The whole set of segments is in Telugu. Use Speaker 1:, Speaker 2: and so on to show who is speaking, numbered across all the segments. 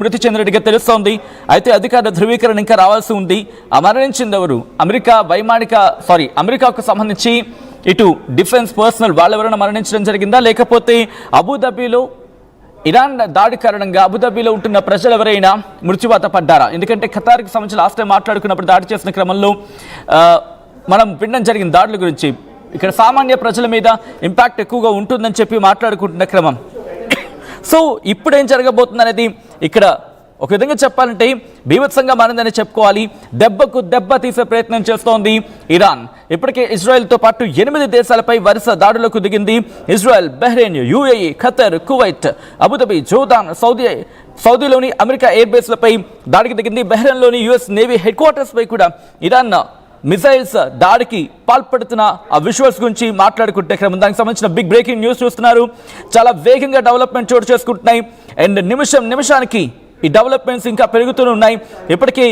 Speaker 1: మృతి చెందినట్టుగా తెలుస్తోంది. అయితే అధికార ధృవీకరణ ఇంకా రావాల్సి ఉంది. ఆ మరణించింది ఎవరు? అమెరికాకు సంబంధించి ఇటు డిఫెన్స్ పర్సనల్ వాళ్ళెవరైనా మరణించడం జరిగిందా, లేకపోతే అబుదాబిలో ఇరాన్ దాడి కారణంగా అబుదాబిలో ఉంటున్న ప్రజలు ఎవరైనా మృత్యువాత పడ్డారా? ఎందుకంటే ఖతార్కి సంబంధించి లాస్ట్ టైం మాట్లాడుకున్నప్పుడు దాడి చేసిన క్రమంలో మనం వినడం జరిగిన దాడుల గురించి. ఇక్కడ సామాన్య ప్రజల మీద ఇంపాక్ట్ ఎక్కువగా ఉంటుందని చెప్పి మాట్లాడుకుంటున్న క్రమం. సో ఇప్పుడు ఏం జరగబోతుంది అనేది ఇక్కడ ఒక విధంగా చెప్పాలంటే బీభత్సంగా మారిందని చెప్పుకోవాలి. దెబ్బకు దెబ్బ తీసే ప్రయత్నం చేస్తోంది ఇరాన్. ఇప్పటికే ఇజ్రాయెల్తో పాటు 8 దేశాలపై వరుస దాడులకు దిగింది. Israel, Bahrain, UAE, Qatar, Kuwait, Abu Dhabi, Jordan, సౌదీలోని అమెరికా ఎయిర్ బేస్లపై దాడికి దిగింది. బహ్రెయిన్లోని యుఎస్ నేవీ హెడ్ క్వార్టర్స్ పై కూడా ఇరాన్ మిసైల్స్ దాడికి పాల్పడుతున్న ఆ విజువల్స్ గురించి మాట్లాడుకుంటే క్రమం. దానికి సంబంధించిన బిగ్ బ్రేకింగ్ న్యూస్ చూస్తున్నారు. చాలా వేగంగా డెవలప్మెంట్ చోటు చేసుకుంటున్నాయి అండ్ నిమిషానికి ఈ డెవలప్మెంట్స్ ఇంకా పెరుగుతూనే ఉన్నాయి. ఇప్పటికీ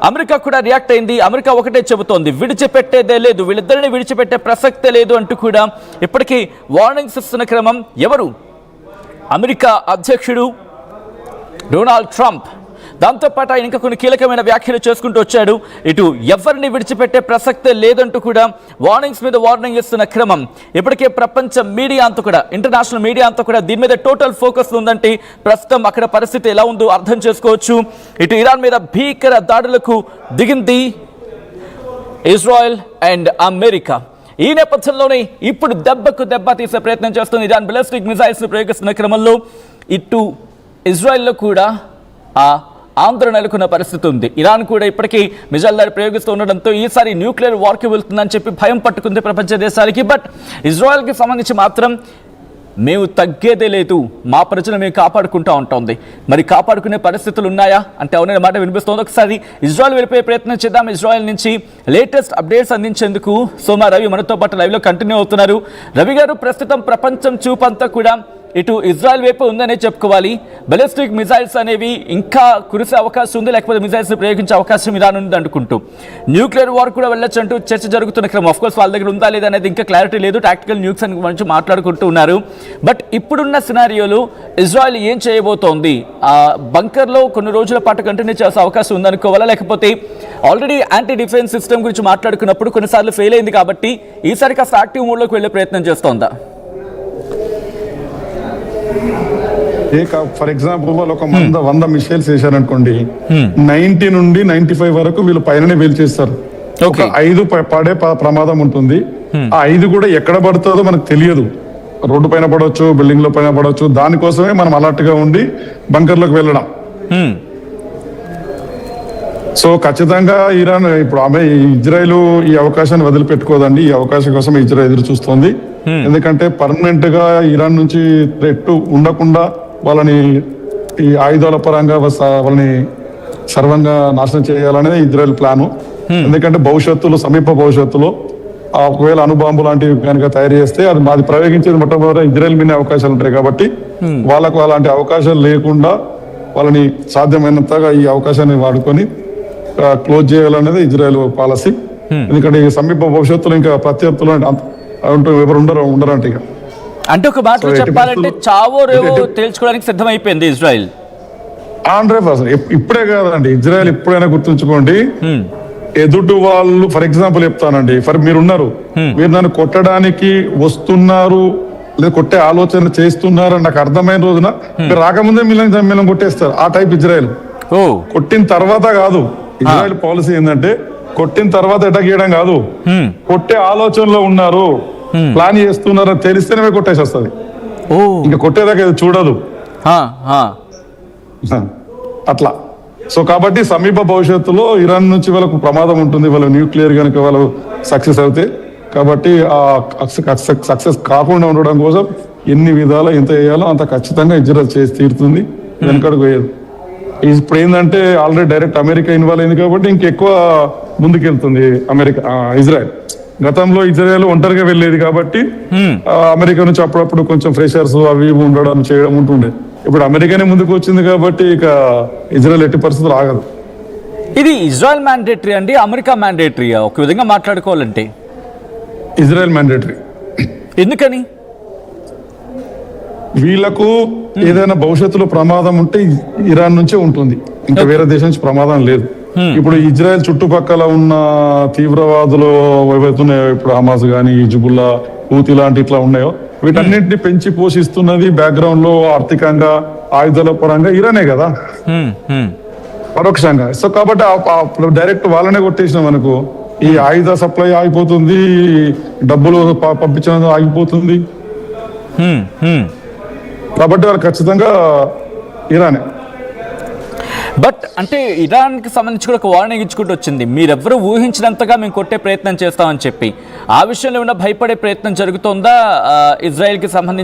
Speaker 1: అమెరికా కూడా రియాక్ట్ అయింది. అమెరికా ఒకటే చెబుతోంది, విడిచిపెట్టేదే లేదు, వీళ్ళిద్దరిని విడిచిపెట్టే ప్రసక్తే లేదు అంటూ కూడా ఇప్పటికీ వార్నింగ్స్ ఇస్తున్న క్రమం. ఎవరు? అమెరికా అధ్యక్షుడు డొనాల్డ్ ట్రంప్. దాంతోపాటు ఆయన ఇంకా కొన్ని కీలకమైన వ్యాఖ్యలు చేసుకుంటూ వచ్చాడు. ఇటు ఎవరిని విడిచిపెట్టే ప్రసక్తే లేదంటూ కూడా వార్నింగ్స్ మీద వార్నింగ్ ఇస్తున్న క్రమం. ఇప్పటికే ప్రపంచ మీడియా అంతా కూడా, ఇంటర్నేషనల్ మీడియా అంతా కూడా దీని మీద టోటల్ ఫోకస్ ఉందంటే ప్రస్తుతం అక్కడ పరిస్థితి ఎలా ఉందో అర్థం చేసుకోవచ్చు. ఇటు ఇరాన్ మీద భీకర దాడులకు దిగింది ఇజ్రాయెల్ అండ్ అమెరికా. ఈ నేపథ్యంలోనే ఇప్పుడు దెబ్బకు దెబ్బ తీసే ప్రయత్నం చేస్తుంది ఇరాన్. బాలిస్టిక్ మిసైల్స్ ప్రయోగిస్తున్న క్రమంలో ఇటు ఇజ్రాయెల్లో కూడా ఆందోళన నెలకొన్న పరిస్థితి ఉంది. ఇరాన్ కూడా ఇప్పటికీ మిజైల్ దాడి ప్రయోగిస్తూ ఉండడంతో ఈసారి న్యూక్లియర్ వార్కి వెళ్తుందని చెప్పి భయం పట్టుకుంది ప్రపంచ దేశాలకి. బట్ ఇజ్రాయెల్కి సంబంధించి మాత్రం మేము తగ్గేదే లేదు, మా ప్రజలు మేము కాపాడుకుంటూ ఉంటుంది. మరి కాపాడుకునే పరిస్థితులు ఉన్నాయా అంటే అవుననే మాట వినిపిస్తోంది. ఒకసారి ఇజ్రాయెల్ వెళ్ళిపోయే ప్రయత్నం చేద్దాం. ఇజ్రాయెల్ నుంచి లేటెస్ట్ అప్డేట్స్ అందించేందుకు సోమా రవి మనతో పాటు లైవ్లో కంటిన్యూ అవుతున్నారు. రవి గారు, ప్రస్తుతం ప్రపంచం చూపంతా కూడా ఇటు ఇజ్రాయెల్ వైపు ఉందనే చెప్పుకోవాలి. బాలిస్టిక్ మిసైల్స్ అనేవి ఇంకా కురిసే అవకాశం ఉంది, లేకపోతే మిసైల్స్ ప్రయోగించే అవకాశం ఇరాన్ ఉంది అనుకుంటూ న్యూక్లియర్ వార్ కూడా వెళ్ళొచ్చు అంటూ చర్చ జరుగుతున్న క్రమం. ఆఫ్కోర్స్ వాళ్ళ దగ్గర ఉందా లేదా అనేది ఇంకా క్లారిటీ లేదు. టాక్టికల్ న్యూస్ అని గురించి మాట్లాడుకుంటూ ఉన్నారు. బట్ ఇప్పుడున్న సినారియోలో ఇజ్రాయెల్ ఏం చేయబోతోంది? బంకర్లో కొన్ని రోజుల పాటు కంటిన్యూ చేసే అవకాశం ఉందనుకోవాలా, లేకపోతే ఆల్రెడీ యాంటీ డిఫెన్స్ సిస్టమ్ గురించి మాట్లాడుకున్నప్పుడు కొన్నిసార్లు ఫెయిల్ అయింది కాబట్టి ఈసారి కాస్త యాక్టివ్ మోడ్లోకి వెళ్ళే ప్రయత్నం చేస్తోందా?
Speaker 2: ఫర్ ఎగ్జాంపుల్ వాళ్ళు ఒక 100 మిసైల్స్ వేశారనుకోండి, 90 నుండి 95 వరకు వీళ్ళు పైననే వేల్చేస్తారు. ఒక 5 పడే ప్రమాదం ఉంటుంది. ఆ 5 కూడా ఎక్కడ పడుతుందో మనకు తెలియదు. రోడ్డు పైన పడవచ్చు, బిల్డింగ్ లో పైన పడవచ్చు. దానికోసమే మనం అలర్ట్ గా ఉండి బంకర్ లోకి వెళ్ళడం. సో ఖచ్చితంగా ఇరాన్ ఇప్పుడు ఇజ్రాయెల్ ఈ అవకాశాన్ని వదిలిపెట్టుకోదండి. ఈ అవకాశం కోసం ఇజ్రాయెల్ ఎదురు చూస్తోంది. ఎందుకంటే పర్మనెంట్ గా ఇరాన్ నుంచి థ్రెట్ ఉండకుండా వాళ్ళని ఈ ఆయుధాల పరంగా వాళ్ళని సర్వంగా నాశనం చేయాలనేది ఇజ్రాయెల్ ప్లాను. ఎందుకంటే సమీప భవిష్యత్తులో ఒకవేళ అణుబాంబు లాంటివి కనుక తయారు చేస్తే అది ప్రయోగించేది మొట్టమొదటి ఇజ్రాయెల్ మీద అవకాశాలు ఉంటాయి. కాబట్టి వాళ్ళకు అలాంటి అవకాశాలు లేకుండా వాళ్ళని సాధ్యమైనంతగా ఈ అవకాశాన్ని వాడుకొని క్లోజ్ చేయాలనేది ఇజ్రాయెల్ పాలసీ. ఎందుకంటే ఈ సమీప భవిష్యత్తులో ఇంకా ప్రత్యర్థులు ఎవరు ఉండరంట. ఇక
Speaker 1: అంటే ఒక మాటలో చెప్పాలంటే చావో రేవో తేల్చుకోవడానికి సిద్ధమైపోయింది ఇజ్రాయెల్.
Speaker 2: 100%. ఇప్పుడే కాదండి, ఇజ్రాయెల్ ఎప్పుడైనా గుర్తుంచుకోండి, ఎదుటి వాళ్ళు ఫర్ ఎగ్జాంపుల్ చెప్తానండి, మీరున్నారు, మీరు నన్ను కొట్టడానికి వస్తున్నారు లేదా కొట్టే ఆలోచన చేస్తున్నారు నాకు అర్థమైన రోజున మీరు రాకముందే మిమ్మల్ని కొట్టేస్తారు. ఆ టైప్ ఇజ్రాయెల్. కొట్టిన తర్వాత కాదు, ఇజ్రాయెల్ పాలసీ ఏంటంటే కొట్టిన తర్వాత అటాక్ చేయడం కాదు, కొట్టే ఆలోచనలో ఉన్నారు, ప్లాన్ చేస్తున్నారని తెలిస్తేనే కొట్టేసి వస్తుంది. ఇంకా కొట్టేదాకా చూడదు అట్లా. సో కాబట్టి సమీప భవిష్యత్తులో ఇరాన్ నుంచి వాళ్ళకు ప్రమాదం ఉంటుంది, వాళ్ళు న్యూక్లియర్ కనుక వాళ్ళు సక్సెస్ అవుతే. కాబట్టి ఆ సక్సెస్ కాకుండా ఉండడం కోసం ఎన్ని విధాలు ఎంత వేయాలో అంత ఖచ్చితంగా ఇజ్రాయెల్ చేసి తీరుతుంది, వెనకడుగు వేయదు. ఇప్పుడు ఏంటంటే ఆల్రెడీ డైరెక్ట్ అమెరికా ఇన్వాల్వ్ అయింది కాబట్టి ఇంకెక్కువ ముందుకెళ్తుంది ఇజ్రాయెల్. గతంలో ఇజ్రాయెల్ ఒంటరిగా వెళ్ళేది కాబట్టి అమెరికా నుంచి అప్పుడప్పుడు కొంచెం ఫ్రెషర్స్ అవి ఉండడం చేయడం ఉంటుండే. ఇప్పుడు అమెరికానే ముందుకు వచ్చింది కాబట్టి ఇక ఇజ్రాయెల్ ఎట్టి పరిస్థితులు ఆగదు.
Speaker 1: ఇది ఇజ్రాయెల్ మ్యాండేటరీ అండి, అమెరికా మ్యాండేటరీయా? ఒక విధంగా మాట్లాడుకోవాలంటే
Speaker 2: ఇజ్రాయెల్ మ్యాండేటరీ.
Speaker 1: ఎందుకని?
Speaker 2: వీళ్ళకు ఏదైనా భవిష్యత్తులో ప్రమాదం ఉంటే ఇరాన్ నుంచే ఉంటుంది, ఇంకా వేరే దేశం నుంచి ప్రమాదం లేదు. ఇప్పుడు ఇజ్రాయెల్ చుట్టుపక్కల ఉన్న తీవ్రవాదులు ఏవైతున్నాయో, ఇప్పుడు హమాస్ గానీ, హిజ్బుల్లా, హూతీ లాంటి ఇట్లా ఉన్నాయో, వీటన్నింటిని పెంచి పోషిస్తున్నది బ్యాక్గ్రౌండ్ లో ఆర్థికంగా, ఆయుధాల పరంగా ఇరానే కదా పరోక్షంగా. సో కాబట్టి డైరెక్ట్ వాళ్ళనే కొట్టేసినాం అనుకో, ఈ ఆయుధ సప్లై ఆగిపోతుంది, డబ్బులు పంపించడం ఆగిపోతుంది. కాబట్టి వాళ్ళు ఖచ్చితంగా ఇరానే.
Speaker 1: బట్ అంటే ఇరాన్కి సంబంధించి కూడా ఒక వార్నింగ్ ఇచ్చుకుంటూ వచ్చింది, మీరెవ్వరూ ఊహించినంతగా మేము కొట్టే ప్రయత్నం చేస్తామని చెప్పి. ఆ విషయంలో ఏమైనా భయపడే ప్రయత్నం జరుగుతోందా ఇజ్రాయెల్కి సంబంధించి?